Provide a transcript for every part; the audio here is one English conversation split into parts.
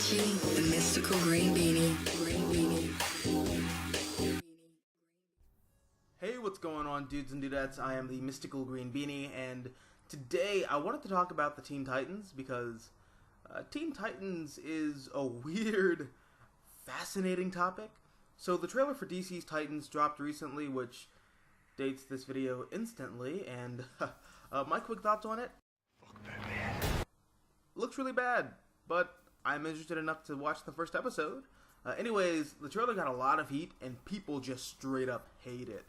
watching the Mystical Green Beanie. Hey, what's going on, dudes and dudettes? I am the Mystical Green Beanie, and today I wanted to talk about the Teen Titans because Teen Titans is a weird, fascinating topic. So the trailer for DC's Titans dropped recently, which dates this video instantly, and my quick thoughts on it? Fuck Batman. Looks really bad, but I'm interested enough to watch the first episode. Anyways, the trailer got a lot of heat, and people just straight up hate it.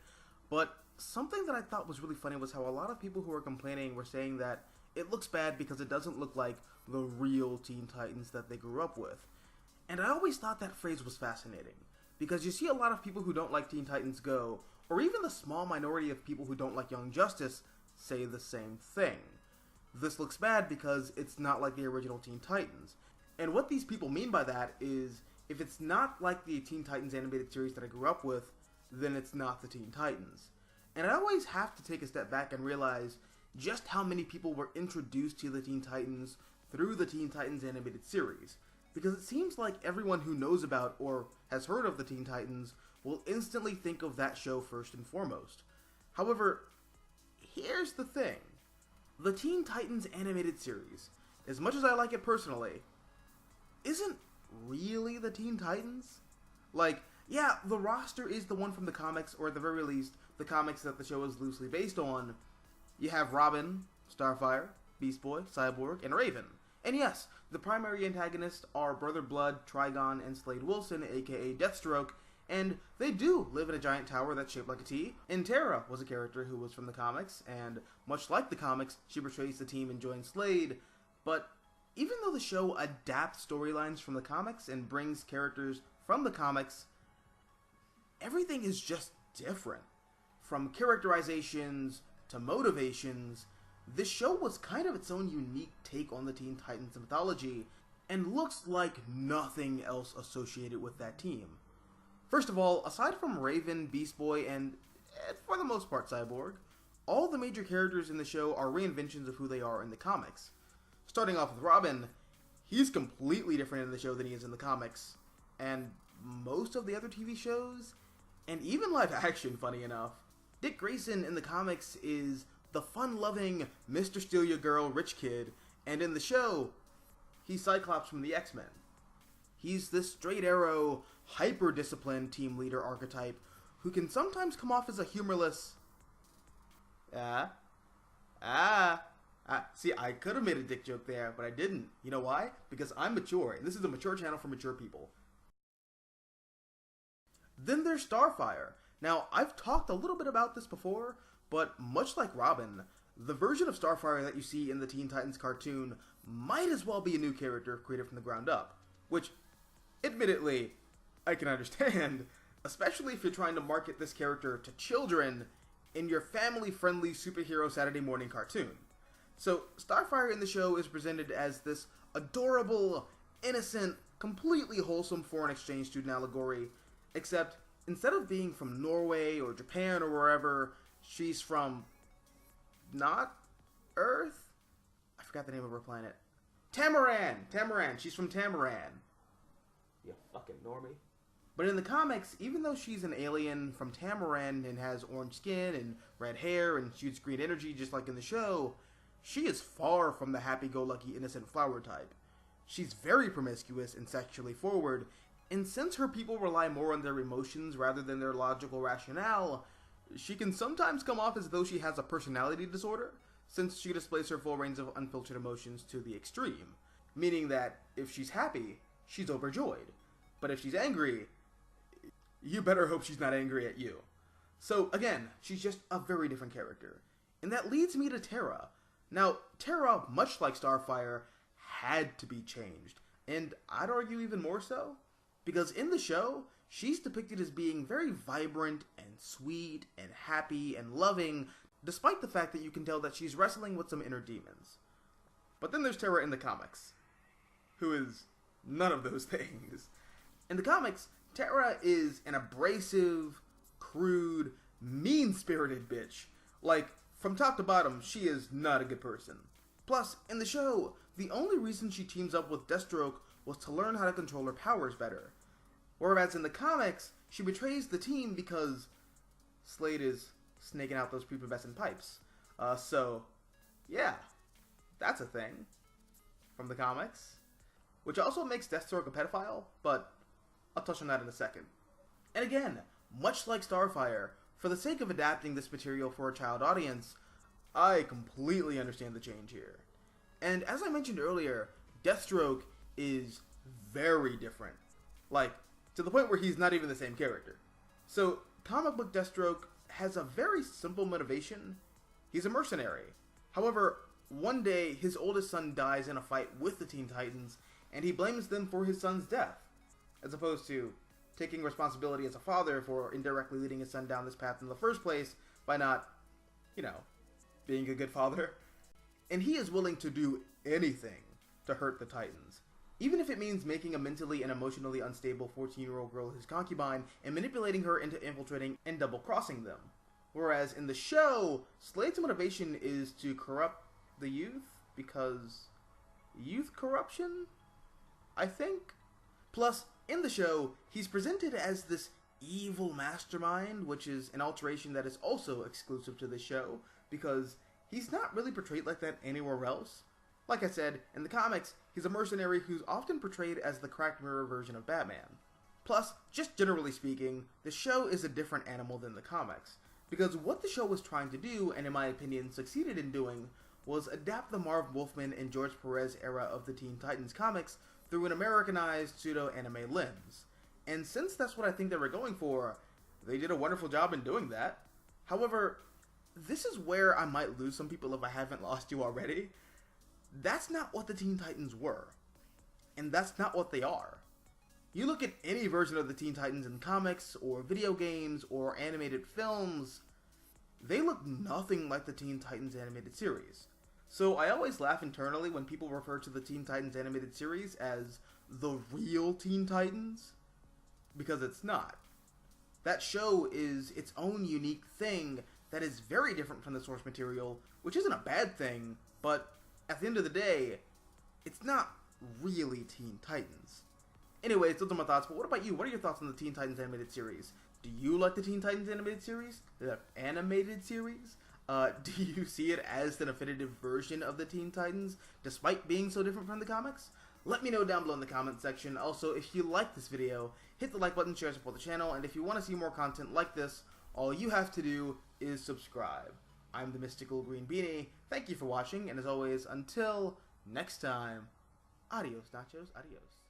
But something that I thought was really funny was how a lot of people who were complaining were saying that it looks bad because it doesn't look like the real Teen Titans that they grew up with. And I always thought that phrase was fascinating, because you see a lot of people who don't like Teen Titans Go, or even the small minority of people who don't like Young Justice, say the same thing. This looks bad because it's not like the original Teen Titans. And what these people mean by that is, if it's not like the Teen Titans animated series that I grew up with, then it's not the Teen Titans. And I always have to take a step back and realize just how many people were introduced to the Teen Titans through the Teen Titans animated series. Because it seems like everyone who knows about or has heard of the Teen Titans will instantly think of that show first and foremost. However, here's the thing. The Teen Titans animated series, as much as I like it personally, isn't really the Teen Titans. Like, yeah, the roster is the one from the comics, or at the very least, the comics that the show is loosely based on. You have Robin, Starfire, Beast Boy, Cyborg, and Raven. And yes, the primary antagonists are Brother Blood, Trigon, and Slade Wilson, aka Deathstroke, and they do live in a giant tower that's shaped like a T. And Terra was a character who was from the comics, and much like the comics, she betrays the team and joins Slade. But even though the show adapts storylines from the comics and brings characters from the comics, everything is just different. From characterizations to motivations, this show was kind of its own unique take on the Teen Titans mythology, and looks like nothing else associated with that team. First of all, aside from Raven, Beast Boy, and, for the most part, Cyborg, all the major characters in the show are reinventions of who they are in the comics. Starting off with Robin, he's completely different in the show than he is in the comics, and most of the other TV shows, and even live action, funny enough. Dick Grayson in the comics is the fun-loving Mr. Steal Your Girl rich kid, and in the show, he's Cyclops from the X-Men. He's this straight-arrow, hyper-disciplined team leader archetype who can sometimes come off as a humorless... See, I could have made a dick joke there, but I didn't. You know why? Because I'm mature, and this is a mature channel for mature people. Then there's Starfire. Now, I've talked a little bit about this before, but much like Robin, the version of Starfire that you see in the Teen Titans cartoon might as well be a new character created from the ground up. Which, admittedly, I can understand, especially if you're trying to market this character to children in your family-friendly superhero Saturday morning cartoon. So, Starfire in the show is presented as this adorable, innocent, completely wholesome foreign exchange student allegory, except instead of being from Norway or Japan or wherever, she's from not Earth? I forgot the name of her planet. Tamaran! She's from Tamaran. You fucking normie. But in the comics, even though she's an alien from Tamaran and has orange skin and red hair and shoots green energy just like in the show, she is far from the happy-go-lucky innocent flower type. She's very promiscuous and sexually forward, and since her people rely more on their emotions rather than their logical rationale, she can sometimes come off as though she has a personality disorder, since she displays her full range of unfiltered emotions to the extreme. Meaning that if she's happy, she's overjoyed. But if she's angry, you better hope she's not angry at you. So again, she's just a very different character. And that leads me to Terra. Now, Terra, much like Starfire, had to be changed. And I'd argue even more so. Because in the show, she's depicted as being very vibrant and sweet and happy and loving, despite the fact that you can tell that she's wrestling with some inner demons. But then there's Terra in the comics, who is none of those things. In the comics, Terra is an abrasive, crude, mean-spirited bitch. Like, from top to bottom, she is not a good person. Plus, in the show, the only reason she teams up with Deathstroke was to learn how to control her powers better. Whereas in the comics, she betrays the team because Slade is snaking out those prepubescent pipes. So, yeah, that's a thing from the comics. Which also makes Deathstroke a pedophile, but I'll touch on that in a second. And again, much like Starfire, for the sake of adapting this material for a child audience, I completely understand the change here. And as I mentioned earlier, Deathstroke is very different. Like, to the point where he's not even the same character. So, comic book Deathstroke has a very simple motivation. He's a mercenary. However, one day his oldest son dies in a fight with the Teen Titans, and he blames them for his son's death, as opposed to taking responsibility as a father for indirectly leading his son down this path in the first place by not, being a good father. And he is willing to do anything to hurt the Titans, even if it means making a mentally and emotionally unstable 14-year-old girl his concubine and manipulating her into infiltrating and double-crossing them. Whereas in the show, Slade's motivation is to corrupt the youth because youth corruption, I think? Plus, in the show, he's presented as this evil mastermind, which is an alteration that is also exclusive to the show, because he's not really portrayed like that anywhere else. Like I said, in the comics, he's a mercenary who's often portrayed as the cracked mirror version of Batman. Plus, just generally speaking, the show is a different animal than the comics, because what the show was trying to do, and in my opinion succeeded in doing, was adapt the Marv Wolfman and George Perez era of the Teen Titans comics through an Americanized pseudo-anime lens. And since that's what I think they were going for, they did a wonderful job in doing that. However, this is where I might lose some people if I haven't lost you already. That's not what the Teen Titans were. And that's not what they are. You look at any version of the Teen Titans in comics, or video games, or animated films, they look nothing like the Teen Titans animated series. So I always laugh internally when people refer to the Teen Titans animated series as the real Teen Titans, because it's not. That show is its own unique thing that is very different from the source material, which isn't a bad thing, but at the end of the day, it's not really Teen Titans. Anyways, those are my thoughts, but what about you? What are your thoughts on the Teen Titans animated series? Do you like the Teen Titans animated series? The animated series? Do you see it as the definitive version of the Teen Titans, despite being so different from the comics? Let me know down below in the comment section. Also, if you like this video, hit the like button, share, support the channel, and if you want to see more content like this, all you have to do is subscribe. I'm the Mystical Green Beanie. Thank you for watching, and as always, until next time, adios nachos, adios.